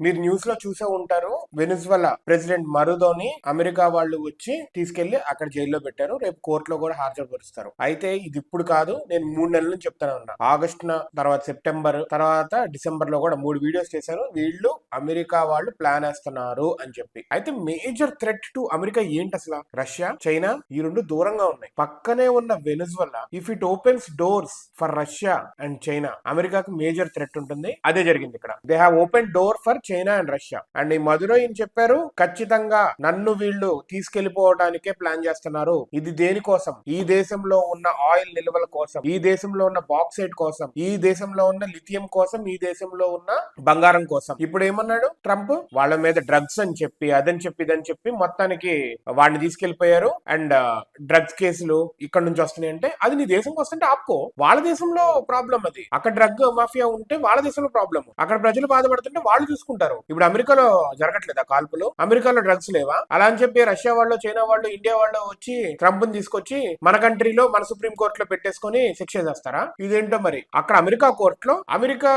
మీరు న్యూస్ లో చూసే ఉంటారు, వెనిజువలా ప్రెసిడెంట్ మరుదోని అమెరికా వాళ్ళు వచ్చి తీసుకెళ్లి అక్కడ జైల్లో పెట్టారు. రేపు కోర్టులో కూడా హాజరుపరుస్తారు. అయితే ఇది ఇప్పుడు కాదు, నేను 3 నెలల నుంచి చెప్తానే ఉన్నా. ఆగస్టు తర్వాత సెప్టెంబర్ తర్వాత డిసెంబర్ లో కూడా 3 వీడియోస్ చేశాను. వీళ్ళు అమెరికా వాళ్ళు ప్లాన్ వేస్తున్నారు అని చెప్పి. అయితే మేజర్ థ్రెట్ టు అమెరికా ఏంటి అసలు? రష్యా, చైనా ఈ రెండు దూరంగా ఉన్నాయి. పక్కనే ఉన్న Venezuela if it opens doors for Russia and China, అమెరికాకి మేజర్ థ్రెట్ ఉంటుంది. అదే జరిగింది ఇక్కడ. They have open door for China and Russia. And ఈ మధురో ఏం చెప్పారు, ఖచ్చితంగా నన్ను వీళ్ళు తీసుకెళ్లిపోవడానికే ప్లాన్ చేస్తున్నారు. ఇది దేనికోసం? ఈ దేశంలో ఉన్న ఆయిల్ నిల్వల కోసం, ఈ దేశంలో ఉన్న బాక్సైట్ కోసం, ఈ దేశంలో ఉన్న లిథియం కోసం, ఈ దేశంలో ఉన్న బంగారం కోసం. ఇప్పుడు ఏమన్నాడు ట్రంప్? వాళ్ళ మీద డ్రగ్స్ అని చెప్పి, అదని చెప్పి, ఇదని చెప్పి మొత్తానికి వాడిని తీసుకెళ్లిపోయారు. అండ్ డ్రగ్స్ కేసులు ఇక్కడ నుంచి వస్తున్నాయి అంటే, అది నీ దేశంకి వస్తుంటే ఆపుకో. వాళ్ళ దేశంలో ప్రాబ్లం అది. అక్కడ డ్రగ్ మాఫియా ఉంటే వాళ్ళ దేశంలో ప్రాబ్లం. అక్కడ ప్రజలు బాధపడుతుంటే వాళ్ళు చూసుకుంటారు. ఇప్పుడు అమెరికాలో జరగట్లేదా కాల్పులు? అమెరికాలో డ్రగ్స్ లేవా? అలా అని చెప్పి రష్యా వాళ్ళు, చైనా వాళ్ళు, ఇండియా వాళ్ళు వచ్చి ట్రంప్ ని తీసుకొచ్చి మన కంట్రీలో, మన సుప్రీం కోర్టులో పెట్టేసుకొని శిక్ష చేస్తారా? ఇదేంటో మరి. అక్కడ అమెరికా కోర్టులో అమెరికా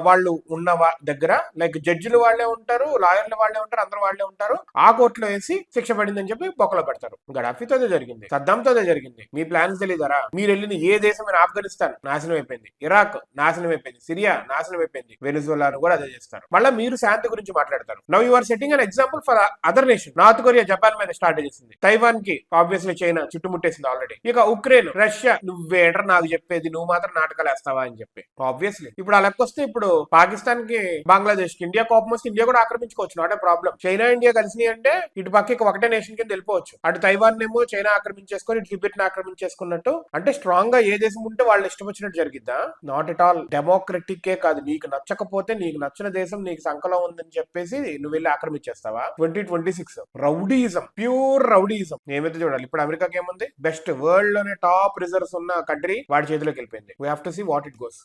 వాళ్ళు ఉన్న దగ్గర లైక్ జడ్జిలు వాళ్ళే ఉంటారు, లాయర్లు వాళ్ళే ఉంటారు, అందరూ వాళ్ళే ఉంటారు. ఆ కోర్టులో వేసి శిక్ష పడిందని చెప్పి బొక్కలో పెడతారు. గడాఫీతో అదే జరిగింది, సద్దాంతో అదే జరిగింది. మీ ప్లాన్స్ తెలియదరా? మీరు వెళ్ళిన ఏ దేశమైన ఆఫ్ఘనిస్తాన్ నాశనం అయిపోయింది, ఇరాక్ నాశనం అయిపోయింది, సిరియా నాశనం అయిపోయింది, వెనిజులాను కూడా అదే చేస్తారు. మళ్ళీ మీరు శాంతి గురించి మాట్లాడతారు. Now you are setting an example for other nation. North Korea Japan మీద స్టార్ట్ చేసింది, తైవాన్ కి ఆబ్వియస్లీ చైనా చుట్టుముట్టేసింది ఆల్రెడీ. ఇక ఉక్రెయిన్, రష్యా, నువ్వేంటర్ నాకు చెప్పేది, నువ్వు మాత్రం నాటకాలు వేస్తావా అని చెప్పి. ఆబ్వియస్లీ ఇప్పుడు అలా వస్తే ఇప్పుడు పాకిస్తాన్ కి, బంగ్లాదేశ్ కి ఇండియా కోపం వస్తే ఇండియా కూడా ఆక్రమించుకోవచ్చు, not a problem. China India కలిసినాయి అంటే ఇటు పక్కకి ఒకటే నేషన్ కింద వెళ్ళిపోవచ్చు. అటు తైవాన్ ఏమో చైనా ఆక్రమించేసుకొని ఇటు టిబెట్ ని ఆక్రమించేసుకున్నట్టు. అంటే స్ట్రాంగ్ గా ఏ దేశం ఉంటే వాళ్ళు ఇష్టం వచ్చినట్టు జరిగిద్దా? Not at all. డెమోక్రటిక్ కాదు. నీకు నచ్చకపోతే, నీకు నచ్చిన దేశం నీకు సంకలం ఉందని చెప్పేసి నువ్వు వెళ్ళి ఆక్రమించేస్తావా? 2026 రౌడీయిజం, ప్యూర్ రౌడీయిజం. ఏమైతే చూడాలి. ఇప్పుడు అమెరికాకి ఏముంది? బెస్ట్ వరల్డ్ లోనే టాప్ రిజర్వ్స్ ఉన్న కంట్రీ వాడి చేతిలోకి వెళ్ళిపోయింది. We have to see what it goes.